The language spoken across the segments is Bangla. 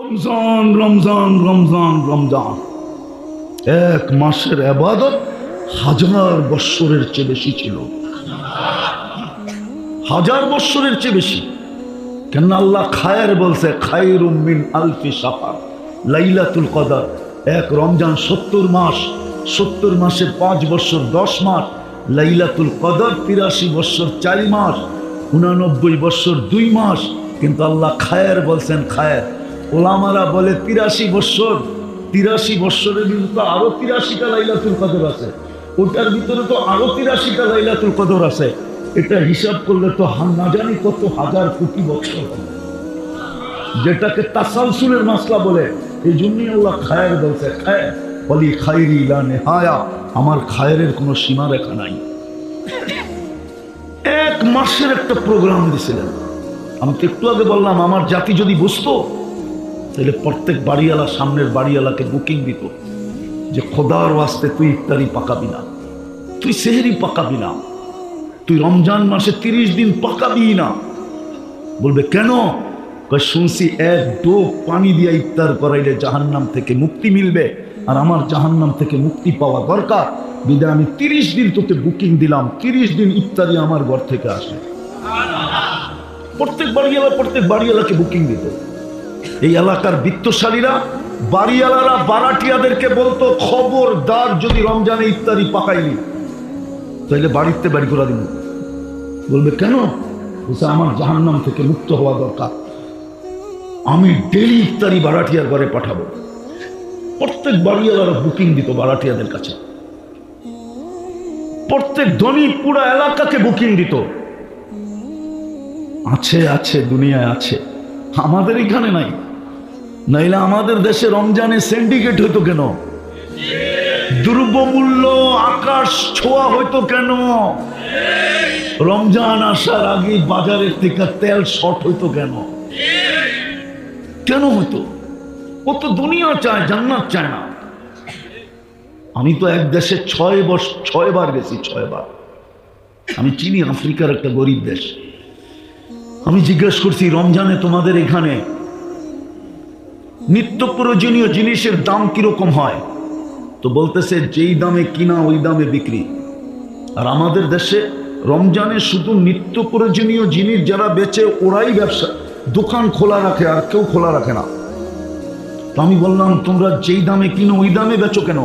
রমজান রমজান রমজান রমজান, এক মাসের ইবাদত 1000 বৎসরের চেয়ে বেশি ছিল। 1000 বৎসরের চেয়ে বেশি। কেন আল্লাহ খায়ের বলছে, খায়রুম মিন আলফি শাহর, লাইলাতুল কদর। এক রমজান 70 মাস, 70 মাসে 5 বৎসর 10 মাস, লাইলাতুল কদর 83 বৎসর 4 মাস, 89 বৎসর 2 মাস। কিন্তু আল্লাহ খায়ের বলছেন খায়ের। ওলামারা বলে 83 বৎসর, 83 বৎসরের ভিতরে তো আরো 83টা লাইলাতুল কদর আছে, ওটার ভিতরে তো আরো 83টা লাইলাতুল কদর আছে। এটা হিসাব করলে তো না জানি কত হাজার কোটি বছর হবে, যেটাকে তাসালসুলের মাসলা বলে। এই জন্যই আল্লাহ খায়ের বলছে, খায়ের বলি খায়রি লা নেহায়া, আমার খায়েরের কোনো সীমা রেখা নাই। এক মাসের একটা প্রোগ্রাম দিছিলেন। আমি তো একটু আগে বললাম, আমার জাতি যদি বুঝতো তাহলে প্রত্যেক বাড়িওয়ালা সামনের বাড়িওয়ালাকে বুকিং দিত যে খোদার ওয়াস্তে তুই ইফতারি পাকাবি না, তুই সেহরি পাকাবি না, তুই রমজান মাসে 30 দিন পাকাবি না। বলবে কেন? শুনছি এক ডোব পানি দিয়ে ইফতার করাইলে জাহান্নাম থেকে মুক্তি মিলবে, আর আমার জাহান্নাম থেকে মুক্তি পাওয়া দরকার, বিধায় আমি 30 দিন তোকে বুকিং দিলাম, 30 দিন ইফতারি আমার ঘর থেকে আসে। প্রত্যেক বাড়িওয়ালাকে বুকিং দিত। এই এলাকার বিত্তশালীরা, বাড়িওয়ালারা বারাটিয়াদেরকে বলতো, খবরদার যদি রমজানে ইফতারি পাকাইলি তাহলে বাড়িতে বাড়ি করে দিব। বলবে কেন? বলছে আমার জাহান্নাম থেকে মুক্ত হওয়া দরকার, আমি ডেলি ইফতারি বারাটিয়ার ঘরে পাঠাবো। প্রত্যেক বাড়িওয়ালারা বুকিং দিত বারাটিয়াদের কাছে, প্রত্যেক ধনী পুরা এলাকাকে বুকিং দিত। আছে আছে, দুনিয়ায় আছে, আমাদের এখানে নাই। নাইলে আমাদের দেশে রমজানে সিন্ডিকেট হইতো কেন? দ্রব্যমূল্য আকাশ ছোঁয়া হইতো কেন? রমজান আসার আগে বাজারের থেকে তেল শর্ট হইতো কেন? কেন হইতো? ও তো দুনিয়া চায়, জান্নাত চায় না। আমি তো এক দেশে 6 বার গেছি, 6 বার। আমি চিনি আফ্রিকার একটা গরিব দেশ। আমি জিজ্ঞেস করছি, রমজানে তোমাদের এখানে নিত্য প্রয়োজনীয় জিনিসের দাম কিরকম হয়? তো বলতেছে যেই দামে কিনা ওই দামে বিক্রি। আর আমাদের দেশে রমজানে শুধু নিত্য প্রয়োজনীয় জিনিস যারা বেচে ওরাই ব্যবসা, দোকান খোলা রাখে, আর কেউ খোলা রাখে না। তো আমি বললাম, তোমরা যেই দামে কিনো ওই দামে বেচো কেন?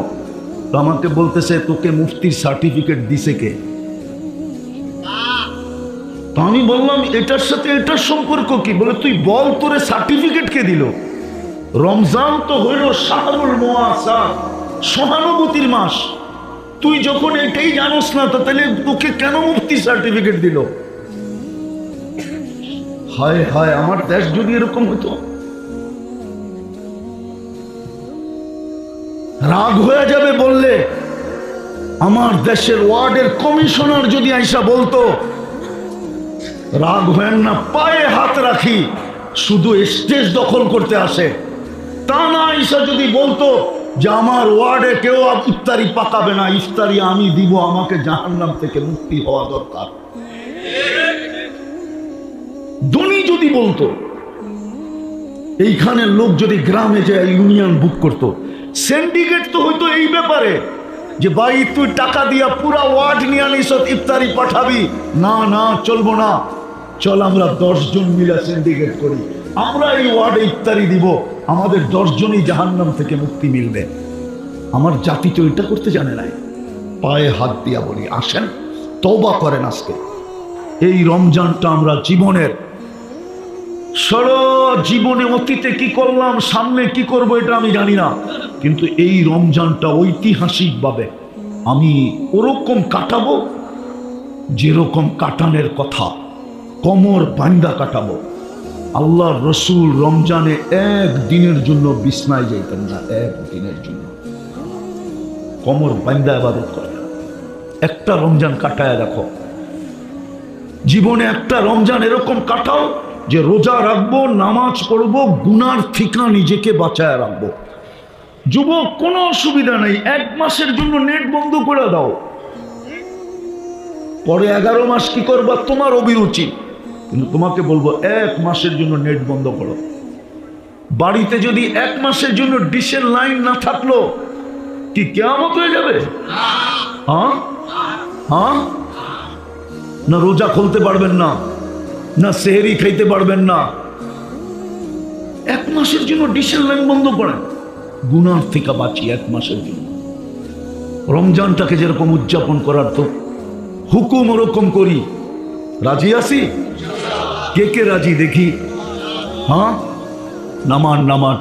তো আমাকে বলতেছে, তোকে মুফতির সার্টিফিকেট দিছে কে? তো আমি বললাম, এটার সাথে এটার সম্পর্ক কি? বলে তুই বল, তোরে সার্টিফিকেট কে দিল? রমজান তো হইল শাহরুল মুআসা, সহানুভূতির মাস। তুই যখন এটাই জানোস না, তো তাহলে তোকে কেন মুফতি সার্টিফিকেট দিল? হায় হায়, আমার দেশ যদি এরকম হতো। রাগ হয়ে যাবে বললে। আমার দেশের ওয়ার্ডের কমিশনার যদি আইসা বলতো, রাগ হয় না, পায়ে হাত রাখি, শুধু স্টেজ দখল করতে আসে, তা না আইসা যদি বলতো যে আমার ওয়ার্ডে কেউ ইফতারি পাকাবে না, ইফতারি আমি দিব, আমাকে জাহান্নাম থেকে মুক্তি হওয়া দরকার। ধনী যদি বলতো, এইখানে লোক যদি গ্রামে যায় ইউনিয়ন বুক করতো, সিন্ডিকেট তো হইতো এই ব্যাপারে যে ভাই তুই টাকা দিয়া পুরা ওয়ার্ড নিয়ে আনিস, ইফতারি পাঠাবি না, না চলবো না, চল আমরা 10 জন মিলে সিন্ডিকেট করি, আমরা এই ওয়ার্ডে ইফতারি দিব, আমাদের 10 জনই জাহান্নাম থেকে মুক্তি মিলবে। আমার জাতি তো এটা করতে জানে নাই। পায়ে হাত দিয়া বলি, আসেন তওবা করেন। আজকে এই রমজানটা আমরা জীবনের, সারা জীবনে অতীতে কি করলাম, সামনে কি করব এটা আমি জানি না, কিন্তু এই রমজানটা ঐতিহাসিকভাবে আমি ওরকম কাটাবো যেরকম কাটানের কথা, কোমর বান্ধা কাটাবো। আল্লাহর রসুল রমজানে 1 দিনের জন্য বিছনায় যাইতেন না, 1 দিনের জন্য কোমর বান্ধা ইবাদত করেন। একটা রমজান কাটায় দেখো, জীবনে একটা রমজান এরকম কাটাও যে রোজা রাখবো, নামাজ পড়বো, গুনার থেকে নিজেকে বাঁচায় রাখবো। যুবক, কোনো অসুবিধা নেই, 1 মাসের জন্য নেট বন্ধ করে দাও, পরে 11 মাস কি করবা তোমার অভিরুচি, কিন্তু তোমাকে বলবো 1 মাসের জন্য নেট বন্ধ করো। বাড়িতে যদি 1 মাসের জন্য ডিশের লাইন না থাকলো কি কিয়ামত হয়ে যাবে? হ্যাঁ হ্যাঁ, না রোজা খুলতে পারবেন না, না সেহরি খাইতে পারবেন না। 1 মাসের জন্য ডিশের লাইন বন্ধ করেন, গুনাহ থেকে বাঁচি 1 মাসের জন্য। রমজানটাকে যেরকম উদযাপন করার তো হুকুম ওরকম করি। রাজি আছি? কে কে রাজি দেখি? হ্যাঁ, নামান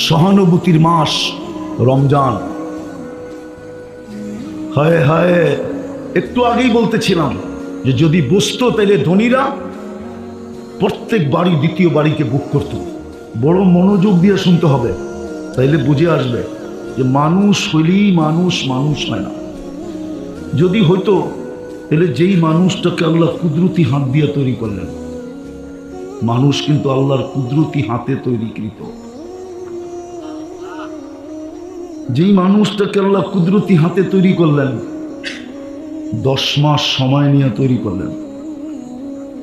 সহানুভূতির মাস রমজান। হায় হায়, একটু আগেই বলতেছিলাম যে যদি বসতো তাহলে ধনীরা প্রত্যেক বাড়ি দ্বিতীয় বাড়িকে বুক করত। বড় মনোযোগ দিয়ে শুনতে হবে, তাইলে বুঝে আসবে যে মানুষ হইলেই মানুষ হয় না। যদি হইতো তাহলে যেই মানুষটাকে আল্লাহ কুদরতি হাত দিয়ে তৈরি করলেন, মানুষ কিন্তু আল্লাহর কুদরতি হাতে তৈরিকৃত। যেই মানুষটাকে আল্লাহ কুদরতি হাতে তৈরি করলেন 10 মাস সময় নিয়ে তৈরি করলেন,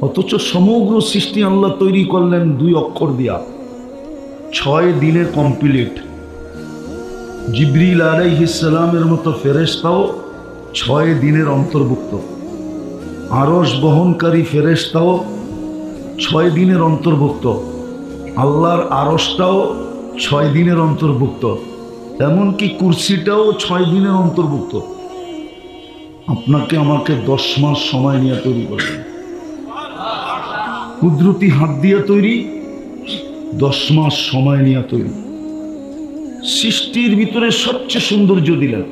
অথচ সমগ্র সৃষ্টি আল্লাহ তৈরি করলেন 2 অক্ষর দিয়া। 6 দিনে কমপ্লিট। জিবরিল আলাইহিস সালামের মতো ফেরেশতাও 6 দিনের অন্তর্ভুক্ত। আরশ বহনকারী ফেরেশতাও 6 দিনের অন্তর্ভুক্ত। আল্লাহর আরশটাও 6 দিনের অন্তর্ভুক্ত। এমনকি কুরসিটাও 6 দিনের অন্তর্ভুক্ত। আপনাকে আমাকে 10 মাস সময় নিয়ে তৈরি করবেন, কুদরতি হাত দিয়ে তৈরি, 10 মাস সময় নিয়ে তৈরি। সৃষ্টির ভিতরে সবচেয়ে সৌন্দর্য দিলেন,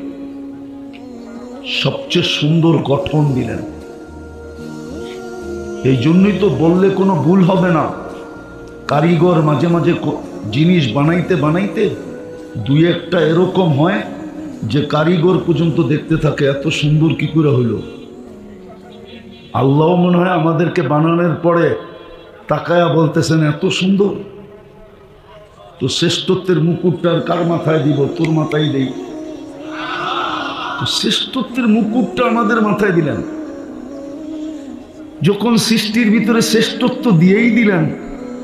সবচেয়ে সুন্দর গঠন দিলেন। এই জন্যই তো বললে কোনো ভুল হবে না, কারিগর মাঝে মাঝে জিনিস বানাইতে বানাইতে 2-1টা এরকম হয় যে কারিগর পর্যন্ত দেখতে থাকে এত সুন্দর কি করে হইল। আল্লাহ মনে হয় আমাদেরকে বানানোর পরে তাকায়া বলতেছেন এত সুন্দর। তো শ্রেষ্ঠত্বের মুকুটটার কার মাথায় দিব? তোর মাথায় দেই। তো শ্রেষ্ঠত্বের মুকুটটা আমাদের মাথায় দিলেন। যখন সৃষ্টির ভিতরে শ্রেষ্ঠত্ব দিয়েই দিলেন,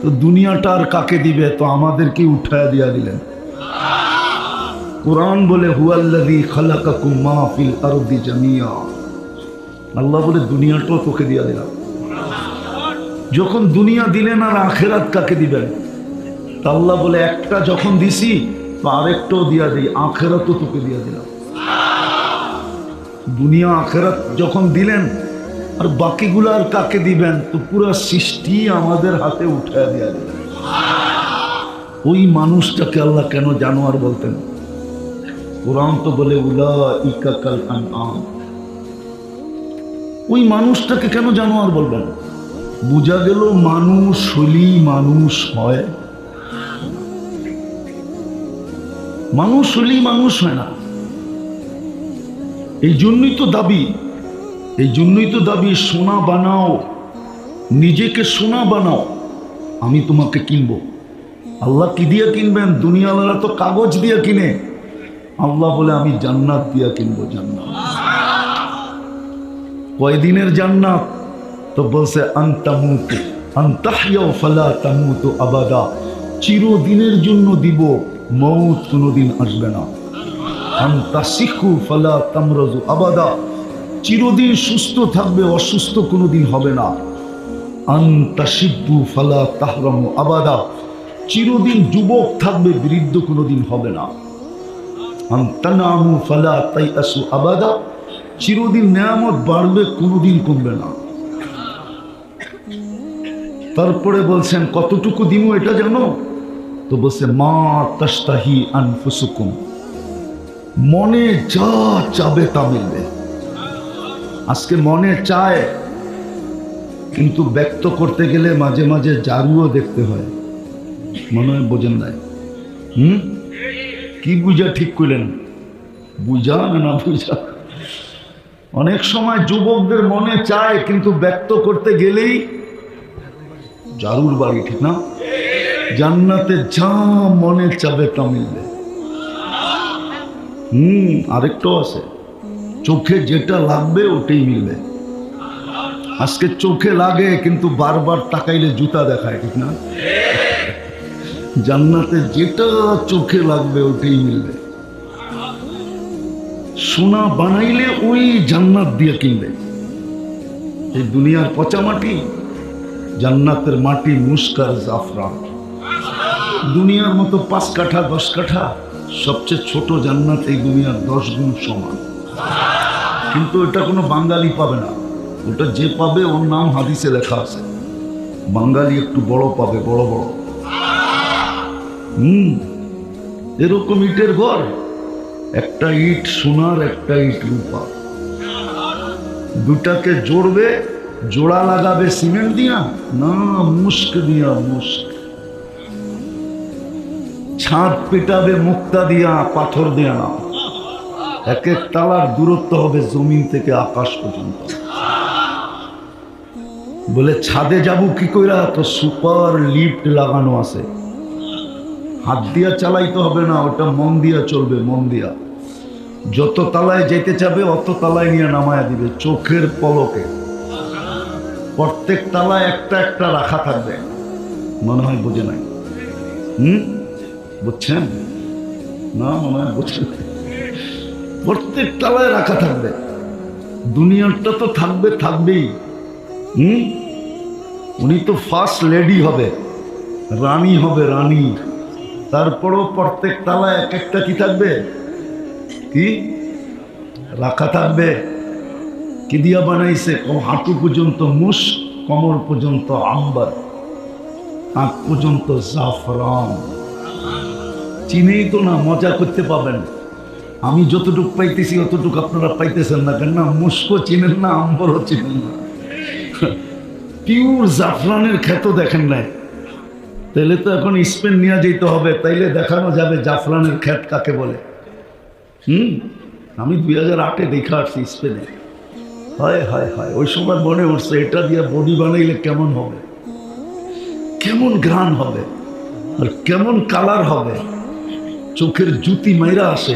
তো দুনিয়াটা আর কাকে দিবে? তো আমাদেরকে উঠায়া দিয়া দিলেন। কুরআন বলে হুয়াল্লাযী খালাকাকুম মা ফিল আরদি জামিয়া। আল্লাহ বলে দুনিয়াটাও তোকে দিয়া দিলাম। যখন দুনিয়া দিলেন আর আখেরাত কাকে দিবেন? আল্লাহ বলে একটা যখন দিছি তো আরেকটাও দিয়া দিই, আখেরাতও তোকে দিয়া দিলাম। দুনিয়া আখেরাত যখন দিলেন আর বাকিগুলো আর কাকে দিবেন? তো পুরো সৃষ্টি আমাদের হাতে উঠায়া দিয়া দিলেন। ওই মানুষটাকে আল্লাহ কেন জানোয়ার বলতেন? কুরআন তো বলে উলাইকা কাল আনআম। ওই মানুষটাকে কেন জানোয়ার বলবেন? বুঝা গেল মানুষ হলেই মানুষ হয়, মানুষ হলেই মানুষ হয় না। এই জন্যই তো দাবি সোনা বানাও, নিজেকে সোনা বানাও, আমি তোমাকে কিনবো। আল্লাহ কি দিয়ে কিনবেন? দুনিয়াওয়ালা তো কাগজ দিয়ে কিনে, আল্লাহ বলে আমি জান্নাত দিয়া কিনবো। জান্নাত কয়দিনের জান্নাত? তো বলছে আনতামুতু আনতাহইয়া ফালা তামুতু আবাদা, চিরদিনের জন্য দিব, মৌত কোনোদিন আসবে না। আনতাসিখু ফালা তামরাজু আবাদা, চিরদিন সুস্থ থাকবে, অসুস্থ কোনোদিন হবে না। আনতাশিব্বু ফালা তাহরামু আবাদা, চিরদিন যুবক থাকবে, বৃদ্ধ কোনোদিন হবে না। আনতানামু ফালা তাইয়াসু আবাদা, চিরদিন নেয়ামত বাড়বে, কোনোদিন কমবে না। তারপরে বলছেন কতটুকু দিমু এটা জানো? তো বলছে মা তাশতাহি আনফুসুকুম, মনে যা চাবে তা মিলবে। আজকে মনে চায়, কিন্তু ব্যক্ত করতে গেলে মাঝে মাঝে জারুও দেখতে হয়। মনে হয় বোঝেন নাই? কি বুঝা ঠিক করলেন? বুঝা না বুঝা? অনেক সময় যুবকদের মনে চায়, কিন্তু ব্যক্ত করতে গেলেই জারুর বাড়ি, ঠিক না? জান্নাতে যা মনে চাবে তা মিলবে। আরেকটাও আছে, চোখে যেটা লাগবে ওটাই মিলবে। আজকে চোখে লাগে কিন্তু বারবার তাকাইলে জুতা দেখায়, ঠিক না? জান্নাতে যেটা চোখে লাগবে ওটাই মিলবে। সোনা বানাইলে ওই জান্নাত দিয়ে কিনবে। এই দুনিয়ার পচা মাটি, জান্নাতের মাটি মুস্কার জাফরান। দুনিয়ার মতো 5 কাঠা 10 কাঠা, সবচেয়ে ছোট জান্নাত এই দুনিয়ার 10 গুণ সমান। কিন্তু এটা কোনো বাঙালি পাবে না, ওটা যে পাবে ওর নাম হাদিসে লেখা আছে। বাঙালি একটু বড় পাবে, বড় বড়। এরকম ইটের ঘর, একটা ইট সোনার, একটা ইট রূপা। দুটাকে জোড়বে, জোড়া লাগাবে সিমেন্ট দিয়া না মুস্ক দিয়া, মুস্ক। ছাদ পেটাবে মুক্তা দিয়া, পাথর দিয়া না। এক এক তালার দূরত্ব হবে জমিন থেকে আকাশ পর্যন্ত। বলে ছাদে যাবো কি কইরা? তো সুপার লিফট লাগানো আছে, হাত দিয়া চালাইতে হবে না, ওটা মন দিয়া চলবে, মন দিয়া। যত তালায় যেতে চাবে অত তালায় নিয়ে নামায়া দিবে চোখের পলকে। প্রত্যেক তালায় একটা একটা রাখা থাকবে। মনে হয় বুঝে নাই? বুঝছেন না? মনে হয় বুঝছেন। প্রত্যেক তালায় রাখা থাকবে। দুনিয়াটা তো থাকবে, থাকবেই। উনি তো ফার্স্ট লেডি হবে, রানী হবে, রানী। তারপরও প্রত্যেক তালায় এক একটা কি থাকবে? কি রাখা থাকবে? কি দিয়া বানাইছে? হাঁটু পর্যন্ত মুস, কোমর পর্যন্ত আম্বার, নাক পর্যন্ত জাফরান। চিনেই তো না, মজা করতে পাবেন। আমি যতটুকু পাইতেছি অতটুকু আপনারা পাইতেছেন না। কেন না? মুস্কো চিনেন না, আম্বরও চিনেন না। পিওর জাফরানের ক্ষেত দেখেন নাই? তাইলে তো এখন স্পেন নিয়ে যেতে হবে, তাইলে দেখানো যাবে জাফরানের ক্ষেত কাকে বলে। আমি 2008-এ দেখা আসছি স্পেনে। হায় হায় হায়, ওই সময় মনে উঠছে এটা দিয়ে বডি বানাইলে কেমন হবে, কেমন ঘ্রাণ হবে, আর কেমন কালার হবে। চোখের জুতি মাইরা আসে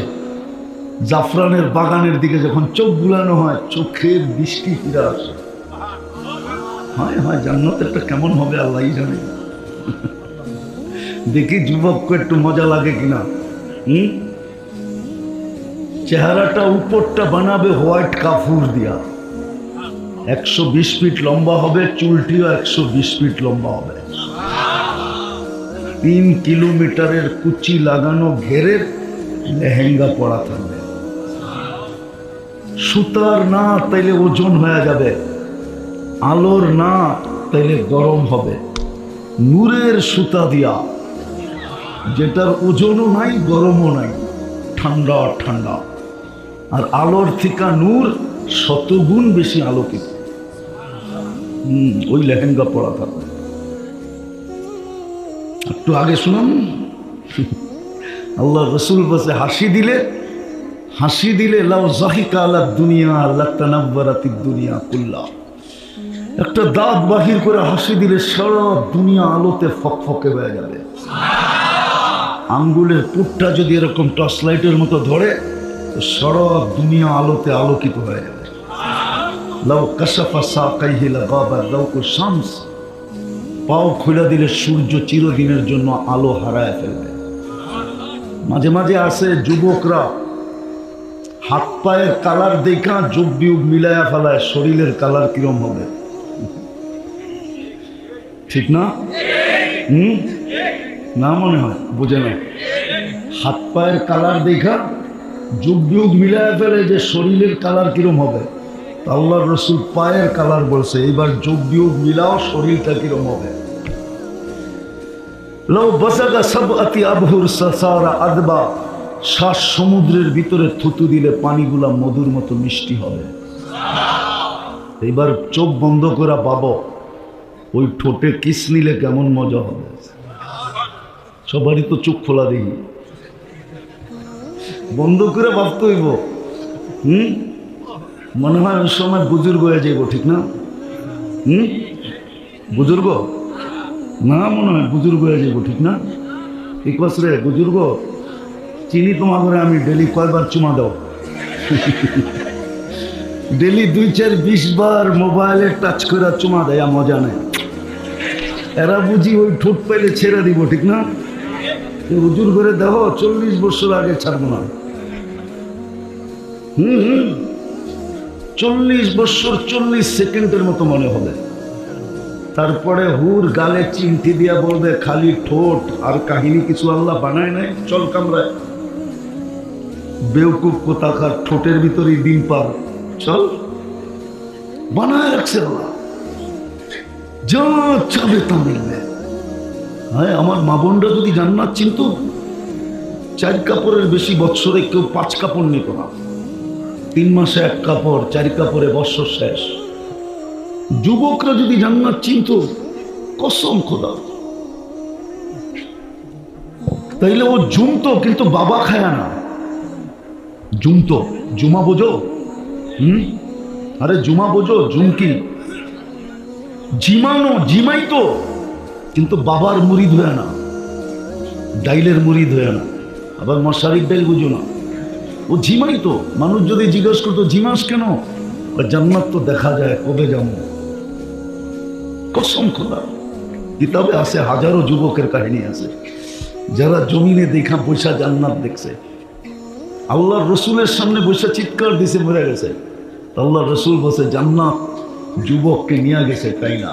জাফরানের বাগানের দিকে যখন চোখ বুলানো হয়, চোখের দৃষ্টি ফিরে আসে। হায় হায়, জান্নাতেরটা কেমন হবে আল্লাহই জানে। দেখি যুবককে একটু মজা লাগে কিনা। চেহারাটা উপরটা বানাবে হোয়াইট কাফুর দিয়া, 120 ফিট লম্বা হবে, চুলটিও 120 ফিট লম্বা হবে। 3 কিলোমিটারের কুচি লাগানো ঘেরের লেহেঙ্গা পরা থাকবে। সুতার না, তাইলে ওজন হয়ে যাবে। আলোর না, তাইলে গরম হবে। নূরের সুতা দিয়া, যেটার ওজনও নাই, গরমও নাই, ঠান্ডা ঠান্ডা। আর আলোর থেকে নূর 100 গুণ বেশি আলোকিত। ওই লেহেঙ্গা পরা থাকবে। একটু আগে শুনুন, আল্লাহ রসুল বসে হাসি দিলে লাউ জাহিকা আলা দুনিয়া লাতানাব্বারাতিদ দুনিয়া কুল্লা। একটা দাঁত বাহির করে হাসি দিলে সারা দুনিয়া আলোতে ফকফকে হয়ে যাবে। আঙ্গুলের পুটটা যদি এরকম টর্চ লাইটের মতো ধরে, তো সারা দুনিয়া আলোতে আলোকিত হয়ে যাবে। লাউ কাশাফা সাকাইহি লাগাবা দাউকু শামস। পাও খুলে দিলে সূর্য চিরদিনের জন্য আলো হারায় ফেলবে। মাঝে মাঝে আসে যুবকরা হাত পায়ের কালার দেখা যোগ বিয়োগ মিলায়া ফেলায়, শরীরের কালার কিরম হবে, ঠিক না? না মনে হয় বুঝে না। হাত পায়ের কালার দেখা যোগ বিয়োগ মিলায়া ফেলে যে শরীরের কালার কিরম হবে। আল্লাহর রসুল পায়ের কালার বলছে, এবার যোগ বিয়োগ মিলাও, শরীরটা কিরম হবে। লাউ বাসাগা সাবআতি আবহুর সাসারা আদবা। 7 সমুদ্রের ভিতরে থুতু দিলে পানিগুলা মধুর মতো মিষ্টি হবে। এবার চোখ বন্ধ করে পাবো ওই ঠোঁটে কিস নিলে কেমন মজা হবে। সবারই তো চোখ খোলা দেখি, বন্ধ করে ভাবতে হইব। মনে হয় ওই সময় বুজুর্গ হয়ে যাইব, ঠিক না? বুজুর্গ না, মনে হয় বুজুর্গ হয়ে যাইব, ঠিক না? ঠিক আছে রে বুজুর্গ, চিনি তোমার করে আমি ডেলি কয়বার চুমা দাও? ডেলি 2-4-20 বার মোবাইলে টাচ করে চুমা দেয়া মজা নেই। এরা বুঝি ওই ঠোঁট পাইলে ছেড়ে দিব, ঠিক না? হুজুর করে দেখো 40 বছর আগে ছাড়বো না। 40 বছর 40 সেকেন্ডের মতো মনে হবে। তারপরে হুর গালে চিমটি দিয়া বলবে খালি ঠোঁট, আর কাহিনী কিছু আল্লাহ বানায় নাই, চল কামরায়। বেউকুফ কোথাকার, ঠোঁটের ভিতরেই দিন পার, চল। বানায় রাখছে আল্লাহ, যা চাবে তা মিলবে। হ্যাঁ, আমার মা বোনরা যদি জান্নাত চিনত, 4 কাপড়ের বেশি বৎসরে কেউ 5 কাপড় নিত না। 3 মাসে 1 কাপড়, 4 কাপড়ে বৎসর শেষ। যুবকরা যদি জান্নাত চিনত, কসম খোদা, তাইলে ও জুমতো, কিন্তু বাবা খায় না। জুমতো, জুমা বোঝো? আরে জুমা বোঝো? জুমকি জিমানো, জিমাইতো, কিন্তু বাবার মুরিদ হয়ে না, ডাইলের মুরিদ হয়ে না। আবার মশারির ডাইল বুঝো না, ও ঝিমাইতো। মানুষ যদি জিজ্ঞেস করতো জিমাস কেন, জান্নাত তো দেখা যায়, কবে যাবো? কসম খোদা, কিতাবে আছে, হাজারো যুবকের কাহিনী আছে যারা জমিনে দেখা বৈশা জান্নাত দেখছে। আল্লাহর রসুলের সামনে বৈশা চিৎকার দিছে, মরে গেছে। আল্লাহর রসুল বসে জান্নাত যুবককে নিয়ে গেছে, তাই না?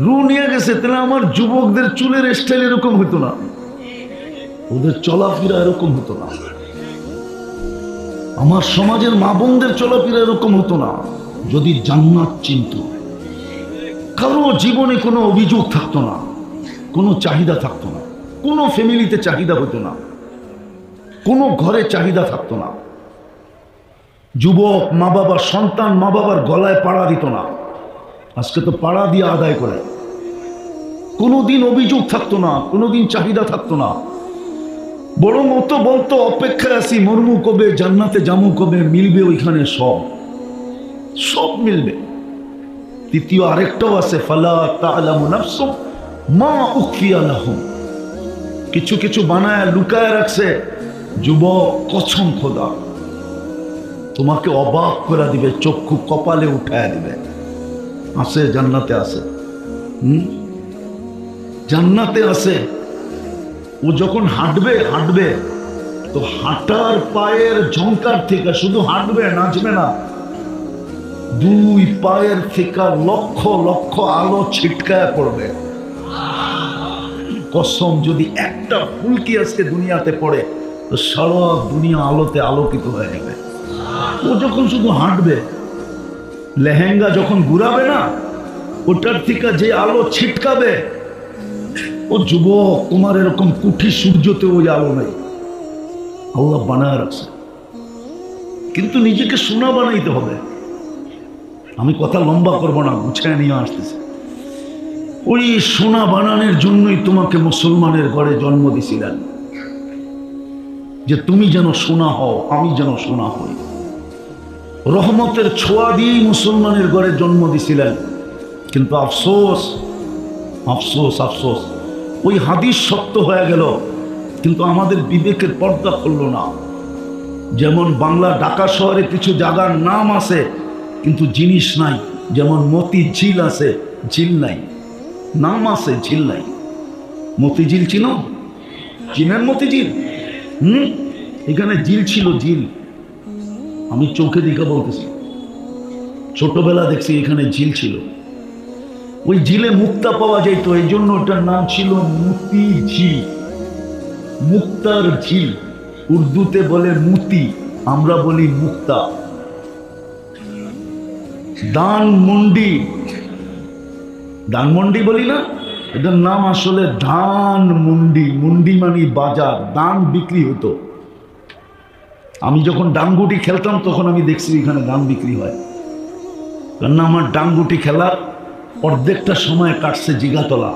রু নিয়ে গেছে। তাহলে আমার যুবকদের চুলের স্টাইল এরকম হতো না, ওদের চলাফেরা এরকম হতো না, আমার সমাজের মা বোনদের চলাফেরা এরকম হতো না যদি জান্নাত চিনত। কারো জীবনে কোনো অভিযোগ থাকতো না, কোনো চাহিদা থাকতো না, কোনো ফ্যামিলিতে চাহিদা হতো না, কোনো ঘরে চাহিদা থাকতো না। যুবক মা বাবার, সন্তান মা বাবার গলায় পাড়া দিত না। আজকে তো পাড়া দিয়ে আদায় করে। কোনোদিন অভিযোগ থাকতো না, কোনোদিন চাহিদা থাকতো না, বরং মতো বলতো অপেক্ষায় আছি, মরমু কবে, জান্নাতে জামু কবে, মিলবে ওইখানে সব, সব মিলবে। তৃতীয় আরেকটাও আছে, ফালা তা'লামু নাফসুম মা উখফিয়া লাহুম। কিছু কিছু বানায় লুকায় রাখছে। যুবক, কসম খোদা, তোমাকে অবাক করে দিবে, চক্ষু কপালে উঠায় দিবে। আছে, জান্নাতে আছে, জান্নাতে আছে। ও যখন হাঁটবে, হাঁটবে তো হাঁটার পায়ের ঝংকার থেকে শুধু হাঁটবে, নাচবে না, 2 পায়ের থেকে লক্ষ লক্ষ আলো ছিটকায় পড়বে। কসম, যদি একটা ফুলকি আজকে দুনিয়াতে পড়ে তো সারা দুনিয়া আলোতে আলোকিত হয়ে যাবে। ও যখন শুধু হাঁটবে, লেহেঙ্গা যখন ঘুরাবে না, ওটার থেকে যে আলো ছিটকাবে, ও যুবক, তোমার এরকম কুঠি সূর্যতে ওই আলো নেই, আল্লাহ বানায় রাখছে। কিন্তু নিজেকে সোনা বানাইতে হবে। আমি কথা লম্বা করবো না, গুছায় নিয়ে আসতেছি। ওই সোনা বানানোর জন্যই তোমাকে মুসলমানের ঘরে জন্ম দিছিলেন, যে তুমি যেন সোনা হও, আমি যেন সোনা হই। রহমতের ছোঁয়া দিয়েই মুসলমানের ঘরে জন্ম দিছিলেন। কিন্তু আফসোস, আফসোস, আফসোস, ওই হাদিস সত্য হয়ে গেল, কিন্তু আমাদের বিবেকের পর্দা খুলল না। যেমন বাংলা ঢাকা শহরে কিছু জায়গার নাম আছে কিন্তু জিনিস নাই। যেমন মতি ঝিল আছে, ঝিল নাই, নাম আছে, ঝিল নাই। মতিঝিল চিনো? চিনেন মতিঝিল? এখানে ঝিল ছিল, ঝিল। আমি চোখে দেখা বলতেছি, ছোটবেলা দেখছি এখানে ঝিল ছিল। ওই ঝিলে মুক্তা পাওয়া যেত, এই জন্য ওটার নাম ছিল মতি ঝিল, মুক্তার ঝিল। উর্দুতে বলে মুতি, আমরা বলি মুক্তা। ধানমন্ডি, ধানমন্ডি বলি না, এটার নাম আসলে ধানমন্ডি। মুন্ডি মানে বাজার, ধান বিক্রি হতো। আমি যখন ডাঙ্গুটি খেলতাম তখন আমি দেখছি এখানে ধান বিক্রি হয়। কারণ আমার ডাঙ্গুটি খেলার অর্ধেকটা সময় কাটছে জিগাতলা।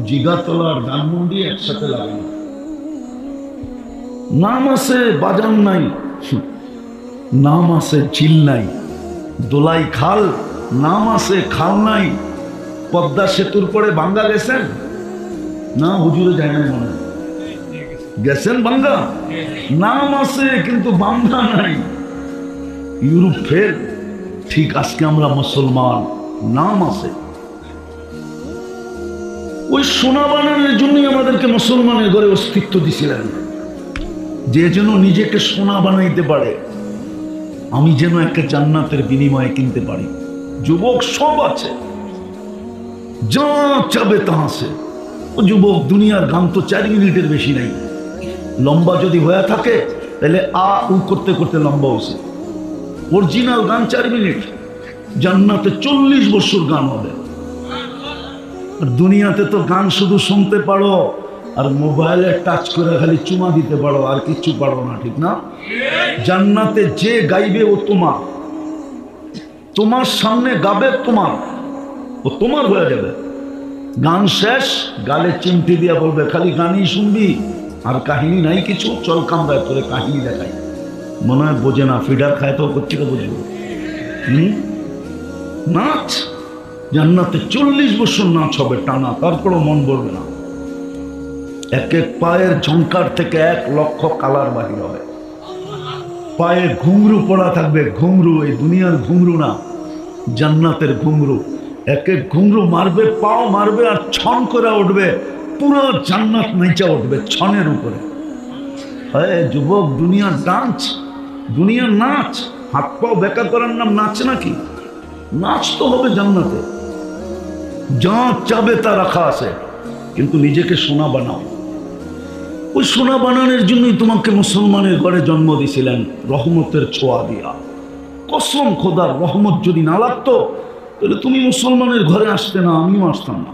জিগাতলা আর ধানমন্ডি একসাথে লাগানো। নাম আছে, বাজার নাই, নাম আছে, ঝিল নাই। দোলাই খাল, নাম আছে, খাল নাই। পদ্মা সেতুর পরে বাঙ্গা গেছেন না? হুজুরে যায় নাই মনে হয়, গেছেন বাঙ্গা? নাম আছে কিন্তু বাঙ্গা নাই। ইউরোপ ফের, ঠিক আজকে আমরা মুসলমান, নাম আছে। ওই সোনা বানানোর জন্যই আমাদেরকে মুসলমানের ঘরে অস্তিত্ব দিছিলেন, যে যেন নিজেকে সোনা বানাইতে পারে, আমি যেন একটা জান্নাতের বিনিময়ে কিনতে পারি। যুবক সব আছে, যা চাবে তা আছে। ও যুবক, দুনিয়ার গান তো 4 মিনিটের বেশি নাই। লম্বা যদি হয়ে থাকে তাহলে আ উ করতে করতে লম্বা হয়েছে। অরিজিনাল গান 4 মিনিট, জান্নাতে 40 বছর গান হবে। আর দুনিয়াতে তো গান শুধু শুনতে পারো আর মোবাইলে টাচ করে খালি চুমা দিতে পারো, আর কিচ্ছু পারো না, ঠিক না? জান্নাতে যে গাইবে ও তোমার, তোমার সামনে গাবে তোমার, ও তোমার হয়ে যাবে। গান শেষ, গালে চিমটি দিয়া বলবে খালি গানই শুনবি আর কাহিনী নাই কিছু, চল কামড়ায় তোরে কাহিনী দেখাই। মনে হয় বোঝে না, ফিডার খায় তো কোথেকে বুঝবো? নাচ জান্নাতে 40 বছর নাচ হবে টানা, তারপরও মন ভরবে না। এক এক পায়ের ঝংকার থেকে 1 লক্ষ কালার বাহির হবে। পায়ে ঘুংরু পড়া থাকবে, ঘুংরু, এই দুনিয়ার ঘুংরু না, জান্নাতের ঘুংরু। এক এক ঘুংরু মারবে, পাও মারবে আর ছন করে উঠবে, পুরো জান্নাত নেচে উঠবে ছনের উপরে। যুবক, দুনিয়ার ডান্স, দুনিয়ার নাচ, হাত পাও বেকার করার নাম নাচ নাকি? নাচ তো হবে জান্নাতে, যা চাবে তা রাখা আছে। কিন্তু নিজেকে সোনা বানাও। ওই সোনা বানানোর জন্যই তোমাকে মুসলমানের ঘরে জন্ম দিয়েছিলেন, রহমতের ছোঁয়া দিয়া। কসম খোদার, রহমত যদি না লাগতো তাহলে তুমি মুসলমানের ঘরে আসতে না, আমিও আসতাম না।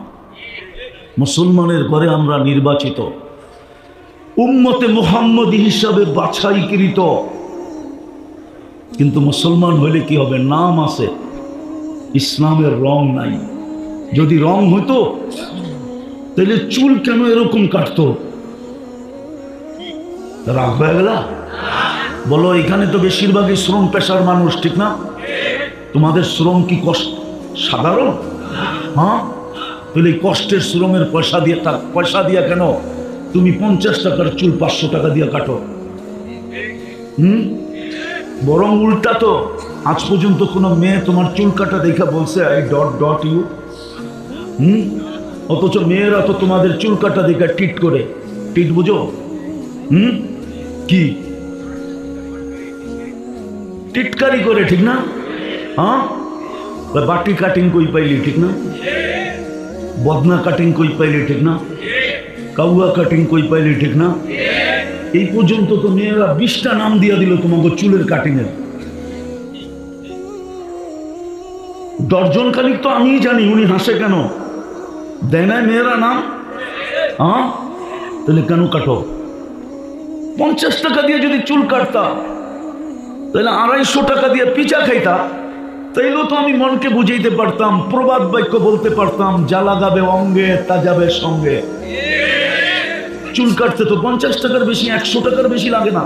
মুসলমানের ঘরে আমরা নির্বাচিত, উম্মতে মুহাম্মদী হিসাবে বাছাইকৃত। কিন্তু মুসলমান হইলে কি হবে? নাম আছে, ইসলামের রং নাই। যদি রং হতো তাহলে চুল কেন এরকম কাটতো? রাগ হয়ে গেল? বলো, এখানে তো বেশিরভাগই শ্রম পেশার মানুষ, ঠিক না? তোমাদের শ্রম কি কষ্ট সাধারণ? হ্যাঁ, তাহলে কষ্টের শ্রমের পয়সা দিয়া কেন তুমি 50 টাকার চুল 500 টাকা দিয়ে কাটো? বরং উল্টা তো, আজ পর্যন্ত কোনো মেয়ে তোমার চুল কাটা দেখা বলছে আই ডট ডট ইউ? অথচ মেয়েরা তো তোমাদের চুল কাটা দেখা টিট করে, টিট বুঝো? কি টিটকারি করে, ঠিক না? হ্যাঁ, বাটি কাটিং কই পাইলি, ঠিক না? বদনা কাটিং কই পাইলি, ঠিক না? কাউয়া কাটিং কই পাইলি, ঠিক না? এই পর্যন্ত তো মেয়েরা 20টা নাম দিয়া দিল তোমাকে চুলের কাটিং এর। দর্জন খানিক তো আমি জানি, উনি হাসে কেন? দেয় না মেয়েরা নাম? হ্যাঁ, তাহলে কেন কাটো? 50 টাকা দিয়ে যদি চুল কাটতা তাহলে 250 টাকা দিয়ে পিচা খাইতা, তাইলেও তো আমি মনকে বুঝাইতে পারতাম, প্রবাদ বাক্য বলতে পারতাম, জ্বালা যাবে অঙ্গে তা যাবে সঙ্গে। চুল কাটতে তো 50 টাকার বেশি, 100 টাকার বেশি লাগে না।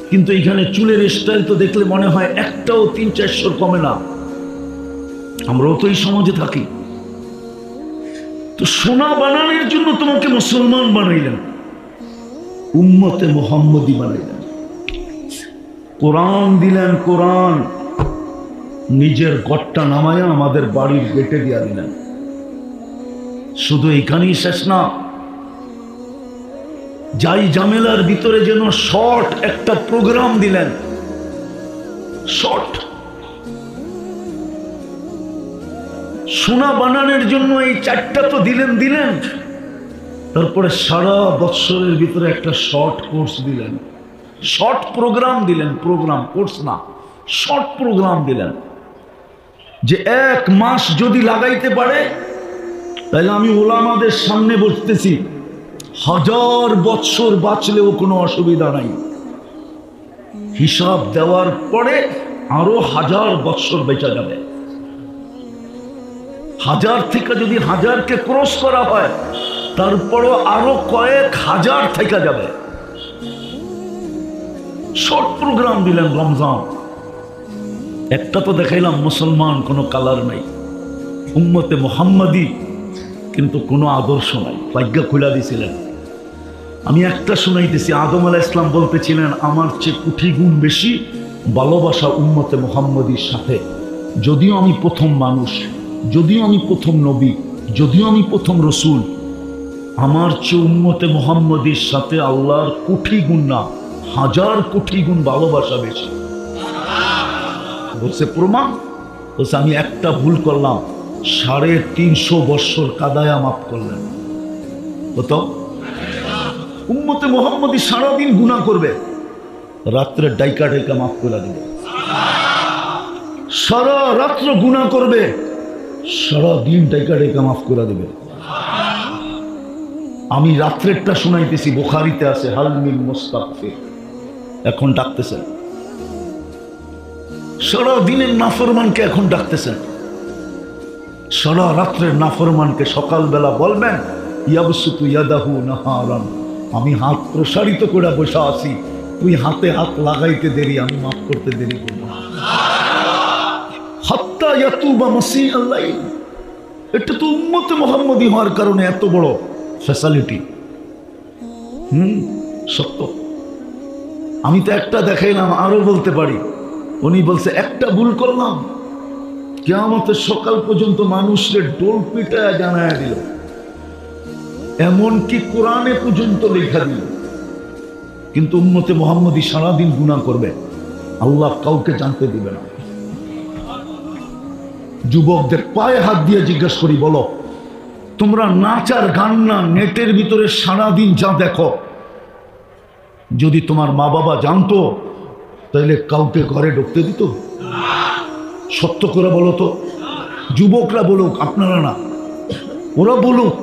কিন্তু এখানে চুলের স্টাইল তো দেখলে মনে হয় একটাও 300-400 কমে না। আমরাও তো এই সমাজে থাকি। তো সোনা বানানোর জন্য তোমাকে মুসলমান বানাইলেন, উম্মতে মুহাম্মদী বানাইলেন, কোরআন দিলেন। কোরআন নিজের গট্টা নামায়া আমাদের বাড়ির গেটে দিয়া দিলেন। শুধু এখানেই শেষ না, যাই জামেলার ভিতরে যেন শর্ট একটা প্রোগ্রাম দিলেন। শর্ট সোনা বানানোর জন্য এই 4টা তো দিলেন, তারপরে সারা বৎসরের ভিতরে একটা শর্ট কোর্স দিলেন, শর্ট প্রোগ্রাম দিলেন। প্রোগ্রাম, কোর্স না, শর্ট প্রোগ্রাম দিলেন। যে 1 মাস যদি লাগাইতে পারে তাহলে আমি ওলামাদের সামনে বসতেছি, 1000 বৎসর বাঁচলেও কোনো অসুবিধা নাই। হিসাব দেওয়ার পরে আরো 1000 বৎসর বেঁচে যাবে। 1000 থেকে যদি 1000কে ক্রস করা হয় তারপরও আরো কয়েক হাজার থেকে যাবে। শর্ট প্রোগ্রাম দিলেন রমজান। একটা তো দেখাইলাম মুসলমান, কোনো কালার নাই, উম্মতে মুহাম্মদী কিন্তু কোনো আদর্শ নাই। ভাগ্য খুলা দিয়েছিলেন। আমি একটা শুনাইতেছি, আদম আলাইহিস সালাম বলতেছিলেন আমার চেয়ে কোটি গুণ বেশি ভালোবাসা উম্মতে মুহাম্মদীর সাথে। যদিও আমি প্রথম মানুষ, যদিও আমি প্রথম নবী, যদিও আমি প্রথম রসুল, আমার চেয়ে উম্মতে মুহাম্মদীর সাথে আল্লাহর কোটি গুণ না, 1000 কোটি গুণ ভালোবাসা বেশি। বলছে প্রমাণ, বলছে আমি একটা ভুল করলাম, 350 বৎসর কাদায়া মাফ করলেন। কত? উম্মতে মুহাম্মদী সারাদিন গুনাহ করবে, রাত্রে ডাইকা ডাইকা মাফ করে দিবে। সারা রাত্র গুনাহ করবে, সারাদিন ডাইকা ডাইকা মাফ করে দিবে। আমি রাত্রেরটা শুনাইতেছি, বুখারীতে আছে হাল মিন মুস্তাগফির, এখন ডাকতেছেন। সারা দিনের নাফরমানকে এখন ডাকতেছেন, সারা রাত্রের নাফরমানকে সকালবেলা বলবেন ইয়াবসুতু ইয়াদাহু নাহারান, আমি হাত প্রসারিত করে বসে আছি, তুই হাতে হাত লাগাইতে দেরি, আমি মাফ করতে দেরি করব না। হাত্তা ইয়াতুবা মাসিআল লাইল, এটা তো উম্মতে মুহাম্মদী হওয়ার কারণে এত বড় ফ্যাসিলিটি। সত্য। আমি তো একটা দেখাইলাম, আরো বলতে পারি। উনি বলছে একটা ভুল করলাম, কিয়ামতের সকাল পর্যন্ত মানুষের ডোল পিটায় জানায় দিল, এমনকি কোরআনে পর্যন্ত লেখা দিল। কিন্তু উম্মতে মুহাম্মদী সারাদিন গুনাহ করবে, আল্লাহ কাউকে জানতে দিবে না। যুবকদের পায়ে হাত দিয়ে জিজ্ঞাসা করি, বলো তোমরা নাচ আর গান না, নেটের ভিতরে সারাদিন যা দেখো, যদি তোমার মা বাবা জানতো তাহলে কাউকে ঘরে ঢুকতে দিত? সত্য করে বলো তো। যুবকরা বলুক, আপনারা না, ওরা বলুক,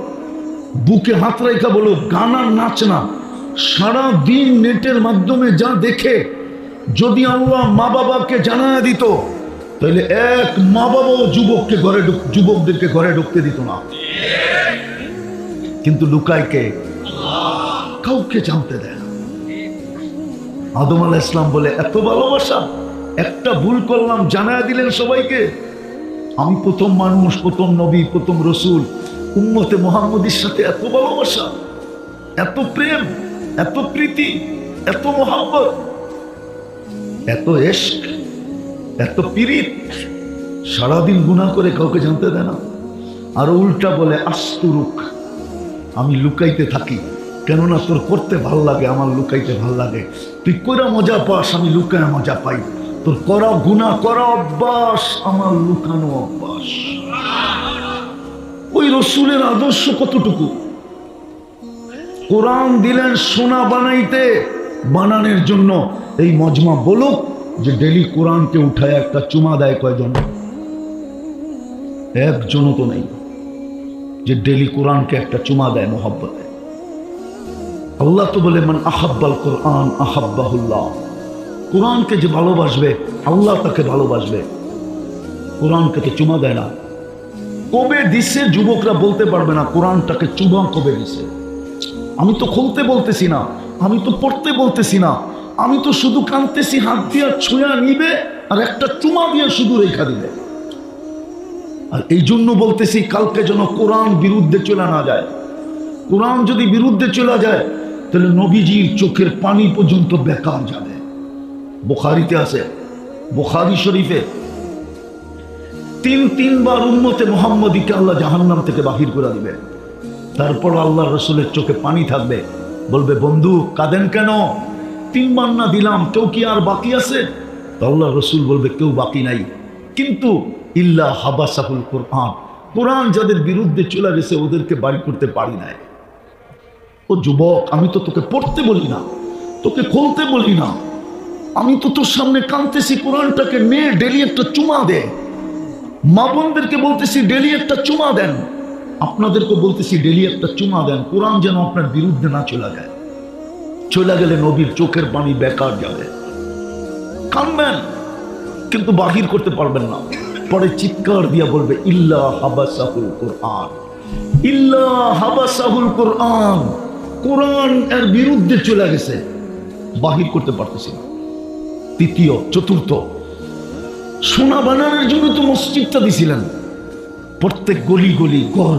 বুকে হাত রেখা বলুক, গান আর নাচ না, সারাদিন নেটের মাধ্যমে যা দেখে যদি আল্লাহ মা বাবাকে জানায় দিত তাহলে এক মা বাবাও যুবকদেরকে ঘরে ঢুকতে দিত না। কিন্তু লুকায় কে? কাউকে জানতে দেয় না। আদম আলাইহিস সালাম বলে এত ভালোবাসা, একটা ভুল করলাম জানায় দিলেন সবাইকে। আমি প্রথম মানুষ, প্রথম নবী, প্রথম রসুল, উম্মতে মুহাম্মদীর সাথে এত ভালোবাসা, এত প্রেম, এত প্রীতি, এত মোহাব্বত, এত ইশক, এত পীড়িত, সারাদিন গুনাহ করে কাউকে জানতে দেয় না। আর উল্টা বলে আস্তুরুক, আমি লুকাইতে থাকি, কেননা তোর করতে ভাল লাগে, আমার লুকাইতে ভাল লাগে। তুই কইরা মজা পাস, আমি লুকায় মজা পাই। তোর করা গুনাহ করা অভ্যাস, আমার লুকানো অভ্যাস। ওই রসুলের আদর্শ কতটুকু? কোরআন দিলেন সোনা বানাইতে, বানানোর জন্য এই মজমা বলুক যে ডেলি কোরআনকে উঠায় একটা চুমা দেয় কয়জন? একজনও তো নেই যে ডেলি কোরআনকে একটা চুমা দেয় মোহাব্বতে। আল্লাহ তো বলে মান আহাব্বাল কোরআন আহাব্বাহুল্লাহ, কোরআনকে যে ভালোবাসবে আল্লাহ তাকে ভালোবাসবে। কোরআনকে তো চুমা দেয় না। কবে দিছে যুবকরা বলতে পারবে না কোরআনটাকে চুমা কবে দিছে। আমি তো খুলতে বলতেছি না, আমি তো পড়তে বলতেছি না, আমি তো শুধু কাঁদতেছি, হাত দিয়ে ছুঁয়া নিবে আর একটা চুমা দিয়ে শুধু রেখা দিবে। আর এই জন্য বলতেছি কালকে যেন কোরআন বিরুদ্ধে চলে না যায়। কোরআন যদি বিরুদ্ধে চলে যায় তাহলে নবীজির চোখের পানি পর্যন্ত বেকার যাবে। বুখারীতে আছে, বুখারী শরীফে তিনবার উম্মতে মুহাম্মদীকে আল্লাহ জাহান্নাম থেকে বাহির করে দিবে। তারপর আল্লাহ রসুলের চোখে পানি থাকবে, বলবে বন্ধু কাঁদেন কেন? 3 বার না দিলাম, কেউ কি আর বাকি আছে? তো আল্লাহ রসুল বলবে কেউ বাকি নাই, কিন্তু ইল্লা হাবাসাহুল কোরআন, কোরআন যাদের বিরুদ্ধে চলে গেছে ওদেরকে বাড়ি করতে পারি নাই। ও যুবক, আমি তো তোকে পড়তে বলি না, তোকে খুলতে বলি না, আমি তো তোর সামনে কাঁদতেছি, কোরআনটাকে নে, ডেলি একটা চুমা দে। মা বোনদেরকে বলতেছি ডেলি একটা চুমা দেন, আপনাদেরকে বলতেছি ডেলি একটা চুমা দেন। কোরআন যেন আপনার বিরুদ্ধে না চলে যায়। চলে গেলে নবীর চোখের পানি বেকার যাবে। কাঁদবেন কিন্তু বাহির করতে পারবেন না। পরে চিৎকার দিয়া বলবে ইল্লা হাবাসাহুল কোরআন, ইল্লা হাবাসাহুল কোরআন, কোরআন এর বিরুদ্ধে চলে গেছে, বাহির করতে পারতেছি না। তৃতীয়, চতুর্থ, সোনা বানানোর জন্য তো মসজিদটা দিছিলেন। প্রত্যেক গলি গলি ঘর,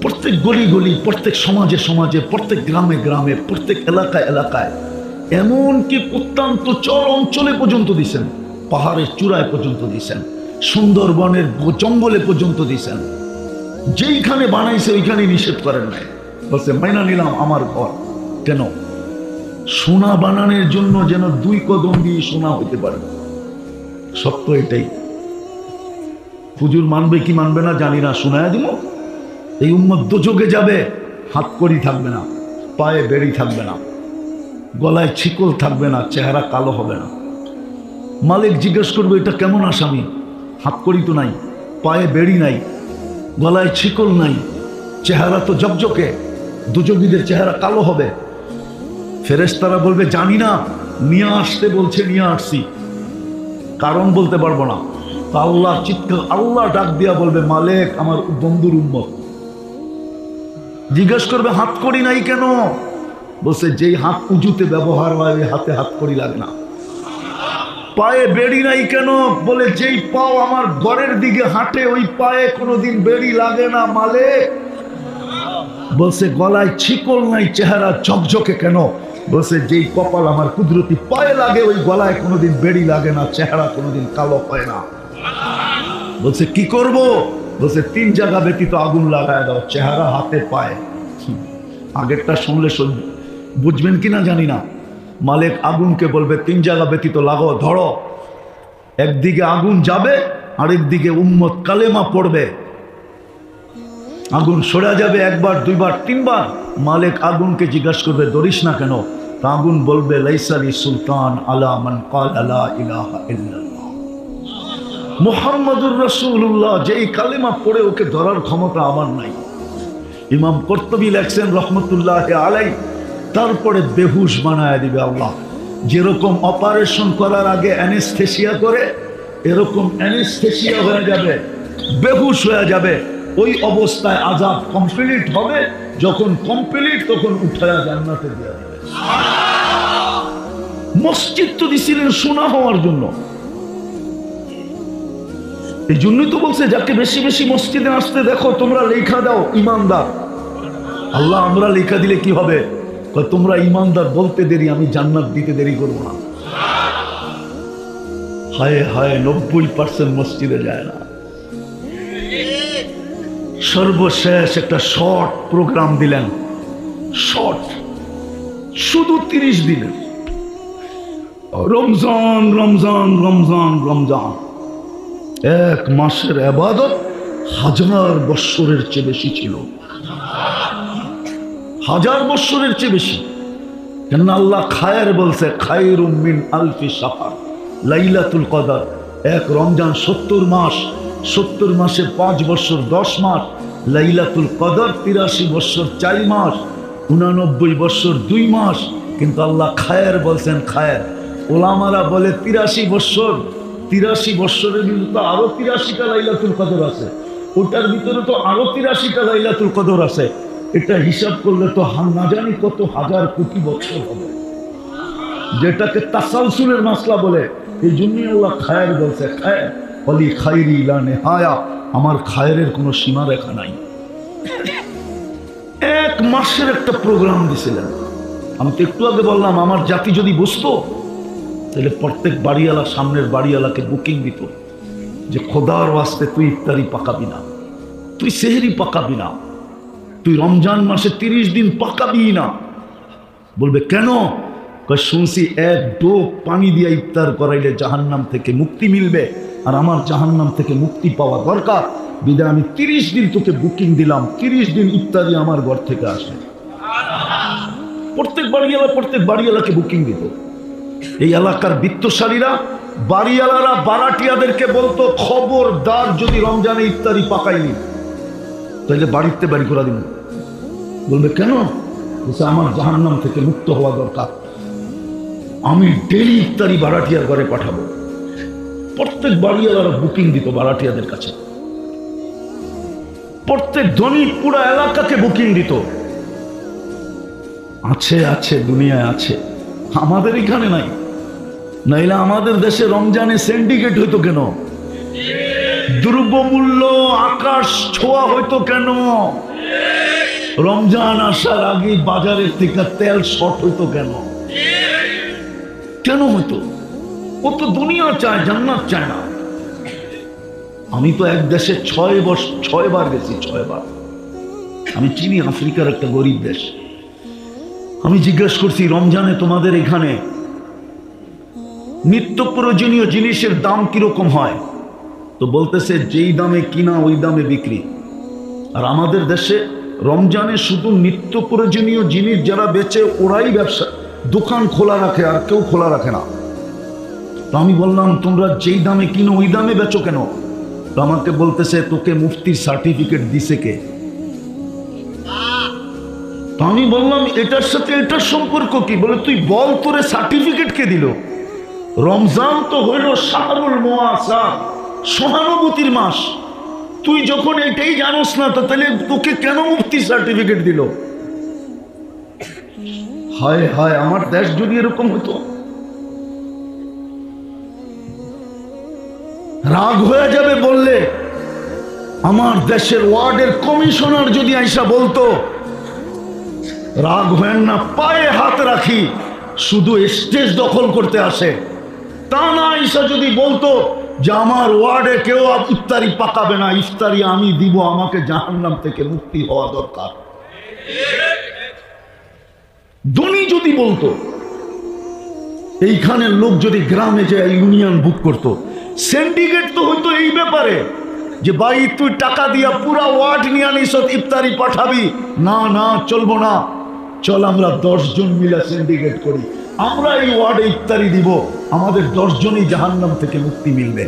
প্রত্যেক গলি গলি, প্রত্যেক সমাজে সমাজে, প্রত্যেক গ্রামে গ্রামে, প্রত্যেক এলাকায় এলাকায়, এমনকি প্রত্যন্ত চর অঞ্চলে পর্যন্ত দিছেন, পাহাড়ের চূড়ায় পর্যন্ত দিছেন, সুন্দরবনের জঙ্গলে পর্যন্ত দিছেন। যেইখানে বানাইছে ওইখানে নিষেধ করেন নাই, বলছে মাইনা নিলাম আমার ঘর। কেন? সোনা বানানোর জন্য যেন 2 কদম দিয়ে সোনা হইতে পারে। সত্য এটাই। হুজুর মানবে কি মানবে না জানি না, শোনায় দিব। এই উম্মত দোজখে যাবে, হাত কড়ি থাকবে না, পায়ে বেড়ি থাকবে না, গলায় ছিকল থাকবে না, চেহারা কালো হবে না। মালিক জিজ্ঞেস করবে এটা কেমন আসামি? হাত কড়ি তো নাই, পায়ে বেড়ি নাই, গলায় ছিকল নাই, চেহারা তো জকজকে, দুজগীদের চেহারা কালো হবে। ফেরেশতারা বলবে জানি না, নিয়ে আসতে বলছে, নিয়ে আসছি, কারণ বলতে পারবো না। আল্লাহ চিৎকার, আল্লাহ ডাক দিয়া বলবে মালিক আমার বন্ধুর উম্মত। জিজ্ঞেস করবে হাত কড়ি নাই কেন? বলছে যেই হাত উজুতে ব্যবহার হয় ওই হাতে হাত কড়ি লাগে না। পায়ে বেড়ি নাই কেন? বলে যেই পাও আমার ঘরের দিকে হাঁটে ওই পায়ে কোনোদিন বেড়ি লাগে না মালিক। বলছে গলায় ছিকল নাই, চেহারা ঝকঝকে কেন? বলছে যেই কপাল আমার কুদরতি পায়ে লাগে ওই গলায় কোনোদিন বেড়ি লাগে না, চেহারা কোনোদিন কালো হয় না। বলছে কি করব? বলছে 3 জায়গা ব্যতীত আগুন লাগায় দাও, চেহারা, হাতে, পায়ে। আগেরটা শুনলে বুঝবেন কিনা জানি না। মালিক আগুনকে বলবে 3 জায়গা ব্যতীত লাগাও, ধরো। একদিকে আগুন যাবে, আরেকদিকে উম্মত কালেমা পড়বে। আগুন সরে যাবে 1 বার 2 বার 3 বার। মালিক আগুনকে জিজ্ঞাসা করবে ধরিস না কেন? আগুন বলবে লাইসালি সুলতান আলা মান ক্বালা লা ইলাহা ইল্লাল্লাহ মুহাম্মাদুর রাসূলুল্লাহ, যেই কালেমা পড়ে ওকে ধরার ক্ষমতা আমার নাই। ইমাম কর্তুবী লেখছেন রহমতুল্লাহ আলাইহি, তারপরে বেহুশ বানায় দিবে আল্লাহ। যেরকম অপারেশন করার আগে অ্যানেস্থেসিয়া করে, এরকম অ্যানেস্থেসিয়া হয়ে যাবে, বেহুশ হয়ে যাবে। ওই অবস্থায় আযাব কমপ্লিট হবে। যখন কমপ্লিট তখন উঠায়া জান্নাতে দেওয়া যাবে। মসজিদ তো দিছিলেন শোনা হওয়ার জন্য। এই জন্যই তো বলছে যাকে বেশি বেশি মসজিদে আসতে দেখো তোমরা লেখা দাও ইমানদার। আল্লাহ আমরা লেখা দিলে কি হবে? তোমরা ইমানদার বলতে দেরি, আমি জান্নাত দিতে দেরি করবো না। হায় হায় 90% মসজিদে যায় না। সর্বশেষ একটা শর্ট প্রোগ্রাম দিলেন, শর্ট, শুধু 30 দিনের। রমজান রমজান রমজান রমজান, 1 মাসের ইবাদত 1000 বৎসরের চেয়ে বেশি ছিল। 1000 বৎসরের চেয়ে বেশি। কেন আল্লাহ খায়ের বলছে, খায়রুম মিন আলফি শাহর, লাইলাতুল কদর। 1 রমজান 70 মাস, 70 মাসে 5 বৎসর 10 মাস, লাইলাতুল কদর 83 বৎসর 4 মাস, 89 বৎসর 2 মাস। কিন্তু আল্লাহ খায়ের বলছেন, খায়ের। ওলামারা বলে 83 বৎসর, 83 বৎসরের ভিতরে তো আরো 83টা লাইলাতুল কদর আছে, ওটার ভিতরে তো আরো 83টা লাইলাতুল কদর আছে। এটা হিসাব করলে তো না জানি কত হাজার কোটি বছর হবে, যেটাকে তাসালসুলের মাসলা বলে। এই জন্যই আল্লাহ খায়ের বলছে, খায়ের বলি খায়রি লা নেহায়া, আমার খায়েরের কোনো সীমা রেখা নাই। 1 মাসের একটা প্রোগ্রাম দিছিলেন। আমি তো একটু আগে বললাম আমার জাতি যদি বুঝতো তাহলে প্রত্যেক বাড়িওয়ালা সামনের বাড়িওয়ালাকে বুকিং দিত যে খোদার ওয়াস্তে তুই ইফতারি পাকাবি না, তুই সেহরি পাকাবি না, তুই রমজান মাসে 30 দিন পাকাবি না। বলবে কেন? শুনছি 1 ডোক পানি দিয়ে ইফতার করাইলে জাহান্নাম থেকে মুক্তি মিলবে, আর আমার জাহান্নাম থেকে মুক্তি পাওয়া দরকার। বিদায় আমি 30 দিন তোকে বুকিং দিলাম, 30 দিন ইফতারি আমার ঘর থেকে আসে। প্রত্যেক বাড়িওয়ালাকে বুকিং দিত। এই এলাকার বিত্তশালীরা, বাড়িওয়ালারা বারাটিয়াদেরকে বলতো খবরদার যদি রমজানে ইফতারি পাকাইনি তাহলে বাড়িতে বাড়ি করে দিব। বলবে কেন? বলছে আমার জাহান্নাম থেকে মুক্ত হওয়া দরকার, আমি ডেলি ইফতারি বারাটিয়ার ঘরে পাঠাবো। প্রত্যেক বাড়িওয়ালারা বুকিং দিত বারাটিয়াদের কাছে, প্রত্যেক ধনী পুরা এলাকাকে বুকিং দিত। আছে আছে দুনিয়ায় আছে, আমাদের এখানে নাই। নাইলে আমাদের দেশে রমজানে সিন্ডিকেট হইতো কেন? দ্রব্যমূল্য আকাশ ছোঁয়া হইতো কেন? রমজান আসার আগে বাজারের থেকে তেল শর্ট হইতো কেন? কেন হইতো? ও তো দুনিয়া চায়, জান্নাত চায় না। আমি তো এক দেশে 6 বার গেছি, 6 বার। আমি চিনি আফ্রিকার একটা গরিব দেশ। আমি জিজ্ঞেস করছি, রমজানে তোমাদের এখানে নিত্য প্রয়োজনীয় জিনিসের দাম কিরকম হয়? তো বলতেছে যেই দামে কিনা ওই দামে বিক্রি। আর আমাদের দেশে রমজানে শুধু নিত্য প্রয়োজনীয় জিনিস যারা বেচে ওরাই ব্যবসা দোকান খোলা রাখে, আর কেউ খোলা রাখে না। তো আমি বললাম, তোমরা যেই দামে কিনো ওই দামে বেচো কেন? তো আমাকে বলতেছে, তোকে মুফতির সার্টিফিকেট দিছে কে? তো আমি বললাম, এটার সাথে এটার সম্পর্ক কি? বলে, তুই বল তোরে সার্টিফিকেট কে দিল? রমজান তো হইল শাহরুল মুআসা, সহানুভূতির মাস। তুই যখন এটাই জানোস না, তো তাহলে তোকে কেন মুফতি সার্টিফিকেট দিল? হায় হায়, আমার দেশ যদি এরকম হতো। রাগ হয়ে যাবে বললে। আমার দেশের ওয়ার্ডের কমিশনার যদি আইসা বলতো, রাগ হয় না, পায়ে হাত রাখি, শুধু স্টেজ দখল করতে আসে, তা না আইসা যদি বলতো যে আমার ওয়ার্ডে কেউ ইফতারি পাকাবে না, ইফতারি আমি দিব, আমাকে জাহান্নাম থেকে মুক্তি হওয়া দরকার। ধনী যদি বলতো, এইখানের লোক যদি গ্রামে যায় ইউনিয়ন বুক করতো, সিন্ডিকেট তো হইতো এই ব্যাপারে যে ভাই তুই টাকা দিয়া পুরা ওয়ার্ড নিয়ে আনিস, ইফতারি পাঠাবি। না না, চলবো না, চল আমরা 10 জন মিলে সিন্ডিকেট করি, আমরা এই ওয়ার্ডে ইফতারি দিব, আমাদের 10 জনই জাহান্নাম থেকে মুক্তি মিলবে।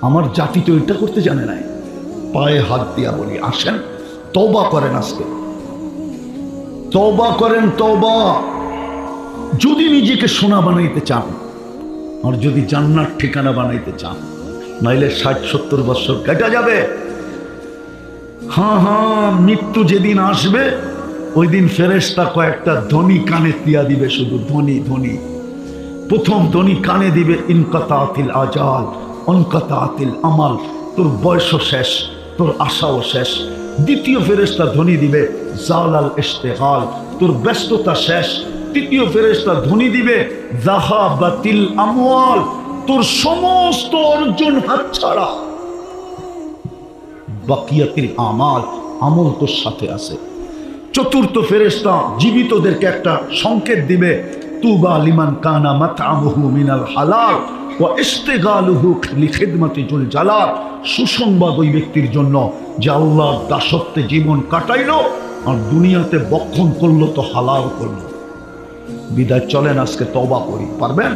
আমার জাতি তো এটা করতে জানে নাই। পায়ে হাত দিয়া বলি, আসেন তওবা করেন, আজকে তওবা করেন, তওবা। যদি নিজেকে সোনা বানাইতে চান, আর যদি জান্নাত ঠিকানা বানাইতে চান, নাইলে 60-70 বছর কেটে যাবে। হ্যাঁ, মৃত্যু যেদিন আসবে ওই দিন ফেরেশতা কয়েকটা ধ্বনি কানে দিয়া দিবে, শুধু ধ্বনি ধ্বনি। প্রথম ধ্বনি কানে দিবে, ইনকাতাতিল আজাল অনকাতাতিল আমাল, তোর বয়সও শেষ, তোর আশাও শেষ। দ্বিতীয় ফেরেশতা ধ্বনি দিবে, জালাল ইশতিগাল, তোর ব্যস্ততা শেষ। তৃতীয় ফেরেশতা ধ্বনি দিবে, যাহাবাতিল আমওয়াল, তোর সমস্ত অর্জন হাতছাড়া। বাকিয়াতিল আমাল, আমল তোর সাথে আছে। চতুর্থ ফেরেশতা জীবিতদেরকে একটা সংকেত দিবে, তুবা লিমান কানা মাতআমুহু মিনাল হালাল ওয়া ইশতিগালুহু লিখিদমাতি জুল জালাল। সুসংবাদ ওই ব্যক্তির জন্য যে আল্লাহর দাসত্বে জীবন কাটাইলো আর দুনিয়াতে বক্ষণ করলো তো হালাল করলো। বিদায় চলেন আজকে তওবা করি। পারবেন?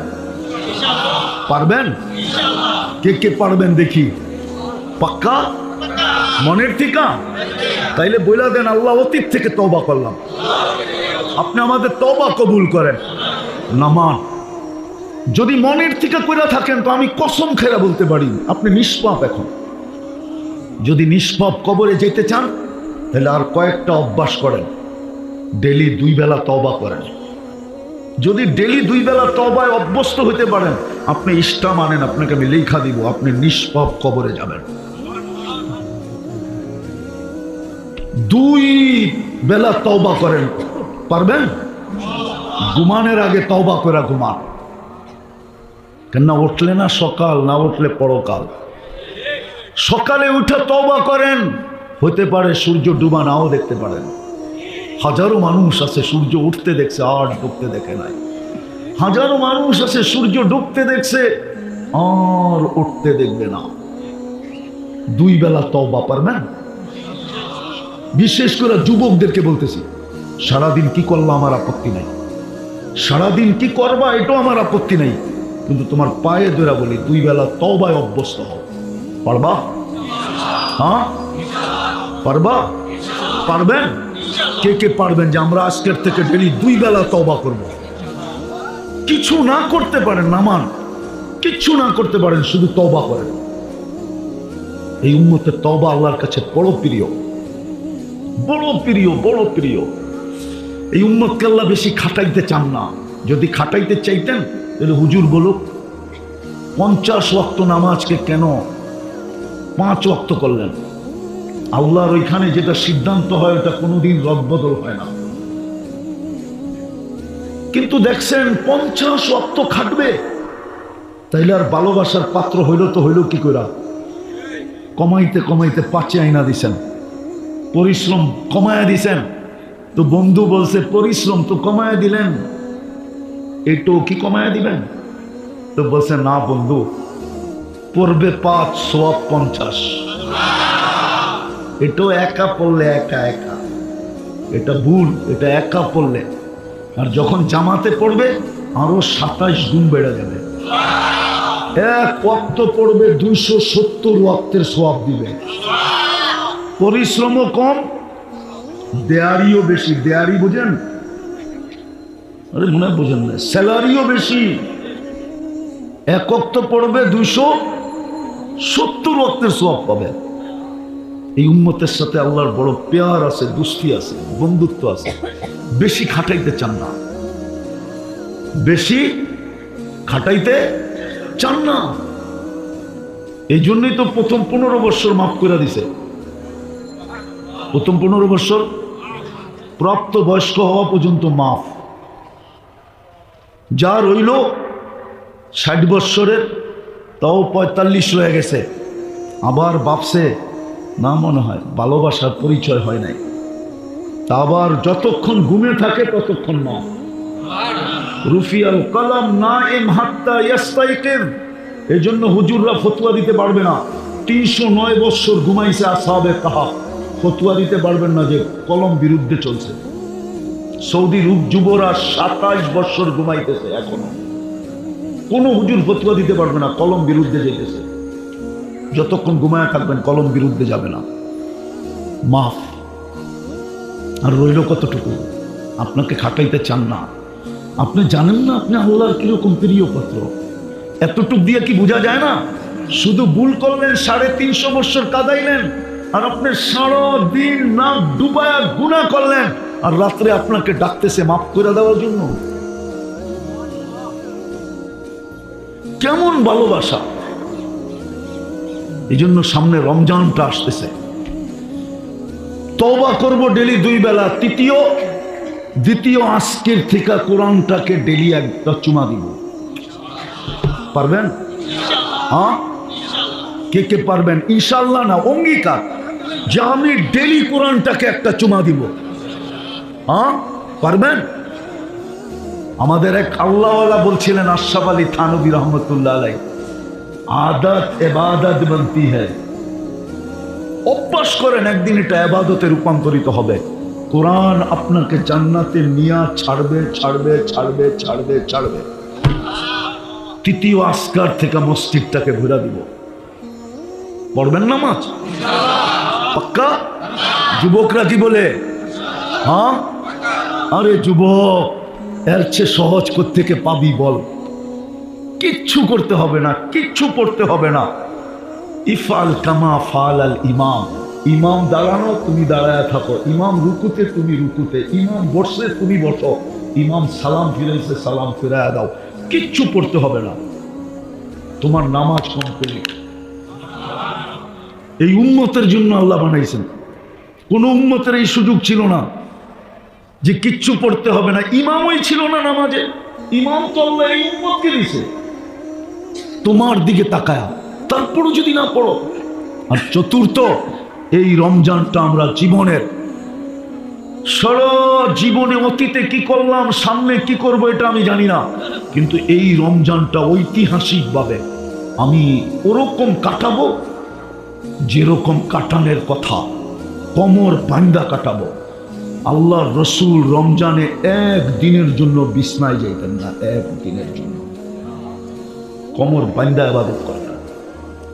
পারবেন? কে কে পারবেন দেখি? পাক্কা মনের ঠিকা? তাইলে বইলা দেন, আল্লাহ অতীত থেকে তওবা করলাম, আপনি আমাদের তওবা কবুল করেন। নামান যদি মনের থেকে কইরা থাকেন, তো আমি কসম খেলা বলতে পারি আপনি নিষ্পাপ। এখন যদি নিষ্পাপ কবরে যেতে চান, তাহলে আর কয়েকটা অভ্যাস করেন। ডেলি 2 বেলা তওবা করেন। যদি ডেলি 2 বেলা তওবায় অভ্যস্ত হইতে পারেন, আপনি ইষ্টা মানেন, আপনাকে আমি লেখা দিব, আপনি নিষ্পাপ কবরে যাবেন। 2 বেলা তওবা করেন। পারবেন? ঘুমানোর আগে তওবা করে ঘুমান। কেন উঠলে না সকাল, না উঠলে পরকাল। সকালে উঠে তওবা করেন, হতে পারে সূর্য ডুবা নাও দেখতে পারেন। হাজারো মানুষ আছে সূর্য উঠতে দেখছে আর ডুবতে দেখে নাই। হাজারো মানুষ আছে সূর্য ডুবতে দেখছে আর উঠতে দেখবে না। 2 বেলা তওবা পারবেন? বিশেষ করে যুবকদেরকে বলতেছি, সারাদিন কি করলা আমার আপত্তি নাই, সারাদিন কি করবা এটাও আমার আপত্তি নাই, কিন্তু তোমার পায়ে ধরে বলি 2 বেলা তওবায় অভ্যস্ত হও। পারবা? হ্যাঁ পারবা? পারবেন? কে কে পারবেন যে আমরা আজকের থেকে ডেলি 2 বেলা তওবা করব? কিছু না করতে পারেন, নামান কিচ্ছু না করতে পারেন, শুধু তওবা করেন। এই উম্মতের তওবা আল্লাহর কাছে বড় প্রিয়, বড় প্রিয়, বড় প্রিয়। এই উম্মতকে আল্লাহ বেশি খাটাইতে চান না। যদি খাটাইতে চাইতেন তাহলে হুজুর বলুক 50 ওয়াক্ত নামাজকে কেন 5 ওয়াক্ত করলেন? আল্লাহর ওইখানে যেটা সিদ্ধান্ত হয় ওটা কোনোদিন রদবদল হয় না। কিন্তু দেখছেন 50 ওয়াক্ত খাটবে, তাইলে আর ভালোবাসার পাত্র হইল তো হইল কি করে? কমাইতে কমাইতে 5 আইনা দিছেন, পরিশ্রম কমায়া দিছেন। তো বন্ধু বলছে পরিশ্রম তো কমায়া দিলেন, একটু কি কমায়া দিবেন? তো বলছে না বন্ধু, পড়বে 5 সওয়াব 50। এটাও একা পড়লে, একা একা এটা ভুল, এটা একা পড়লে। আর যখন জামাতে পড়বে আরো 27 গুণ বেড়ে যাবে। এক ওয়াক্ত পড়বে 270 ওয়াক্তের সওয়াব দিবে। পরিশ্রমও কম, দেয়ারিও বেশি। দেয়ারি বুঝেন? আরে মনে বুঝেন না, স্যালারিও বেশি। এক ওয়াক্ত পড়বে 270 ওয়াক্তের সওয়াব পাবে। এই উম্মতের সাথে আল্লাহর বড় প্যার আছে, দুস্তি আছে, বন্ধুত্ব আছে। বেশি খাটাইতে চান না, বেশি খাটাইতে চান না। এই জন্যই তো প্রথম 15 বছর মাফ করে দিছে। প্রথম 15 বছর প্রাপ্ত বয়স্ক হওয়া পর্যন্ত মাফ। যা রইল 60 বছরের, তাও 45 হয়ে গেছে, আবার ভাবছে না মনে হয় ভালোবাসার পরিচয় হয় নাই, তা আবার যতক্ষণ ঘুমে থাকে ততক্ষণ না। রুফিয়াল কলম নাইম হাত্তা ইয়াস্তাইকির। এই জন্য হুজুররা ফতোয়া দিতে পারবে না। 309 বছর ঘুমাইছে আসহাবে কাহাফ, ফতোয়া দিতে পারবেন না যে কলম বিরুদ্ধে চলছে। সৌদি যুবরা 27 বছর ঘুমাইতেছে, এখনো কোনো হুজুর ফতোয়া দিতে পারবে না কলম বিরুদ্ধে যেতেছে। যতক্ষণ ঘুমায় থাকবেন কলম বিরুদ্ধে যাবে না। মাফ। আর রইল কতটুকু? আপনাকে খাটাইতে চান না। আপনি জানেন না আপনি আল্লাহর কিরকম প্রিয় পাত্র। এতটুক দিয়ে কি বোঝা যায় না? শুধু ভুল করলেন, 350 বছর কাদাইলেন, আর আপনি সারা দিন নাক ডুবায়া গুনাহ করলেন, আর রাত্রে আপনাকে ডাকতেছে মাফ করে দেওয়ার জন্য। কেমন ভালোবাসা! এই জন্য সামনে রমজানটা আসতেছে, তওবা করব ডেলি 2 বেলা। দ্বিতীয় আজকের থেকে কোরআনটাকে ডেলি একটা চুমা দিব। পারবেন? হ্যাঁ, কে কে পারবেন? ইনশাআল্লাহ না, অঙ্গীকার যে আমি ডেলি কোরআনটাকে একটা চুমা দিব। হ্যাঁ, পারবেন? আমাদের এক আল্লাহওয়ালা বলছিলেন, আশরাফ আলী থানভী রহমতুল্লাহ আলাইহি, আদত ইবাদত বনতি হ্যায়। অভ্যাস করেন, একদিন এটা ইবাদতে রূপান্তরিত হবে। কোরআন আপনাকে জান্নাতে নিয়ে ছাড়বে ছাড়বে ছাড়বে ছাড়বে ছাড়বে। তৃতীয় আসকার থেকে মসজিদটাকে ঘুরা দিব। পড়বেন নামাজ? পাক্কা? যুবকরা কি বলে? হ্যাঁ, আরে যুবক, এর চেয়ে সহজ কোত্থেকে পাবি বল? কিচ্ছু করতে হবে না, কিচ্ছু পড়তে হবে না। ইফআল কামা ফাআলাল ইমাম। ইমাম দাঁড়ানো, তুমি দাঁড়ায় থাকো। ইমাম রুকুতে, তুমি রুকুতে। ইমাম বসে, তুমি বসো। ইমাম সালাম ফিরাইছে, সালাম ফিরায় দাও। কিচ্ছু পড়তে হবে না, তোমার নামাজ কমপ্লিট। এই উম্মতের জন্য আল্লাহ বানাইছেন। কোন উম্মতের এই সুযোগ ছিল না যে কিচ্ছু পড়তে হবে না। ইমামই ছিল না নামাজে। ইমাম তো আল্লাহ এই উম্মতকে দিছে তোমার দিকে তাকায়া, তারপরও যদি না পড়ো। আর চতুর্থ, এই রমজানটা আমরা জীবনের সারা জীবনে, অতীতে কি করলাম, সামনে কি করব এটা আমি জানি না, কিন্তু এই রমজানটা ঐতিহাসিকভাবে আমি ওরকম কাটাবো যেরকম কাটানের কথা, কোমর বাঁধা কাটাবো। আল্লাহর রসুল রমজানে একদিনের জন্য বিছনায় যাইতেন না, একদিনের জন্য কোমর বাঁধা ইবাদত করতেন।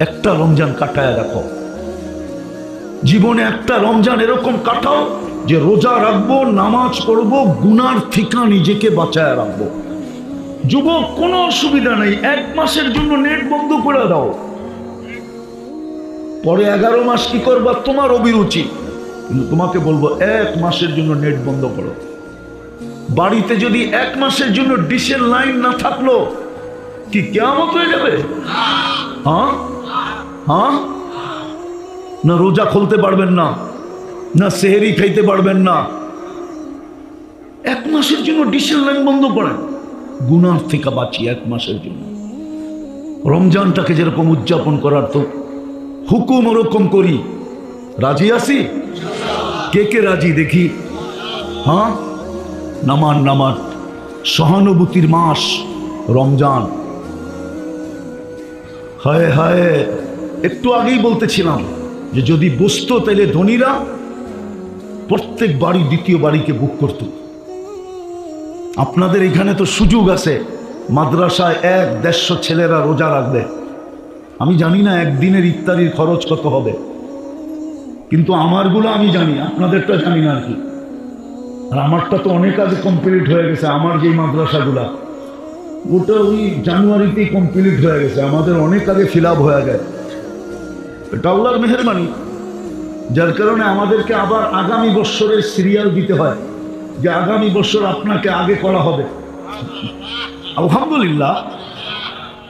একটা রমজান কাটায় দেখো, জীবনে একটা রমজান এরকম কাটাও যে রোজা রাখবো, নামাজ পড়বো, গুনার থেকে নিজেকে বাঁচায় রাখবো। যুবক, কোনো অসুবিধা নেই, 1 মাসের জন্য নেট বন্ধ করে দাও। পরে 11 মাস কি করবা তোমার অভিরুচি, কিন্তু তোমাকে বলবো 1 মাসের জন্য নেট বন্ধ করো। বাড়িতে যদি 1 মাসের জন্য ডিশের লাইন না থাকলো কি কিয়ামত হয়ে যাবে? হ্যাঁ হ্যাঁ, না রোজা খুলতে পারবেন না, না সেহরি খাইতে পারবেন না। 1 মাসের জন্য ডিশের লাইন বন্ধ করেন, গুনার থেকে বাঁচি 1 মাসের জন্য। রমজানটাকে যেরকম উদযাপন করার তো হুকুম ওরকম করি। রাজি আছি? কে কে রাজি দেখি? হ্যাঁ, নামান নামান। সহানুভূতির মাস রমজান। হায় হায়, একটু আগেই বলতেছিলাম যে যদি বুঝতো তাহলে ধনীরা প্রত্যেক বাড়ি দ্বিতীয় বাড়িকে বুক করত। আপনাদের এখানে তো সুযোগ আছে, মাদ্রাসায় 100-150 ছেলেরা রোজা রাখবে। আমি জানি না একদিনের ইফতারির খরচ কত হবে, কিন্তু আমারগুলো আমি জানি, আপনাদেরটা জানি না আর কি। আর আমারটা তো অনেক আগে কমপ্লিট হয়ে গেছে। আমার যেই মাদ্রাসাগুলা ওটা ওই জানুয়ারিতেই কমপ্লিট হয়ে গেছে, আমাদের অনেক আগে ফিল আপ হয়ে গেছে। এটা আল্লাহর মেহেরবানি, যার কারণে আমাদেরকে আবার আগামী বছরের সিরিয়াল দিতে হয় যে আগামী বছর আপনাকে আগে করা হবে। আলহামদুলিল্লাহ,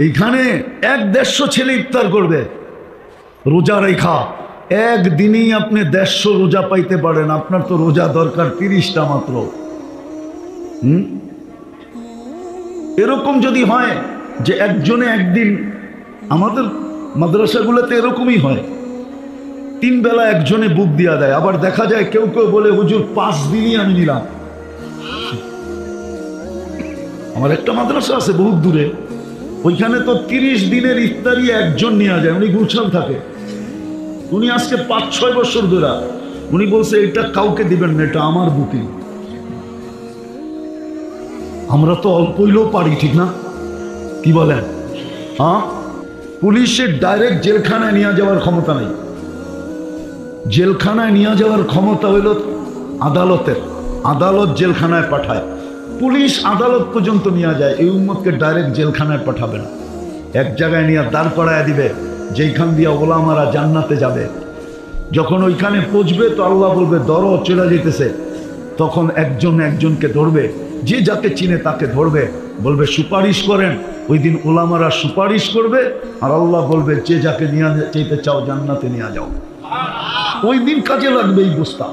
এইখানে 100-150 ছেলে ইফতার করবে রোজা রেখা। একদিনেই আপনি 150 রোজা পাইতে পারেন। আপনার তো রোজা দরকার 30টা মাত্র। এরকম যদি হয় যে একজনে একদিন, আমাদের মাদ্রাসাগুলোতে এরকমই হয়, 3 বেলা একজনে বুক দিয়া দেয়। আবার দেখা যায় কেউ কেউ বলে হুজুর 5 দিনই আমি নিলাম। আমার একটা মাদ্রাসা আছে বহুত দূরে, ওইখানে তো 30 দিনের ইফতারি একজন নেওয়া যায়। উনি গুলশান থাকে, উনি আজকে 5-6 বছর ধরে উনি বলছে এটা কাউকে দিবেন না, এটা আমার বুকিং। আমরা তো অল্প হইলেও পারি, ঠিক না? কি বলেন? হ্যাঁ, পুলিশের ডাইরেক্ট জেলখানায় নিয়ে যাওয়ার ক্ষমতা নেই। জেলখানায় নিয়ে যাওয়ার ক্ষমতা হইল আদালতের। আদালত জেলখানায় পাঠায়, পুলিশ আদালত পর্যন্ত নিয়ে যায়। এই উম্মতকে ডাইরেক্ট জেলখানায় পাঠাবে না, এক জায়গায় নিয়ে দাঁড় করায় দিবে, যেইখান দিয়ে ওলামারা জান্নাতে যাবে। যখন ওইখানে পৌঁছবে তো আল্লাহ বলবে ধরো, চলে যেতেছে। তখন একজন একজনকে ধরবে, যে যাকে চিনে তাকে ধরবে, বলবে সুপারিশ করেন। ওই দিন ওলামারা সুপারিশ করবে, আর আল্লাহ বলবে যে যাকে নিয়ে যেতে চাও জান্নাতে নিয়ে যাও। ওই দিন কাজে লাগবে এই বস্তা।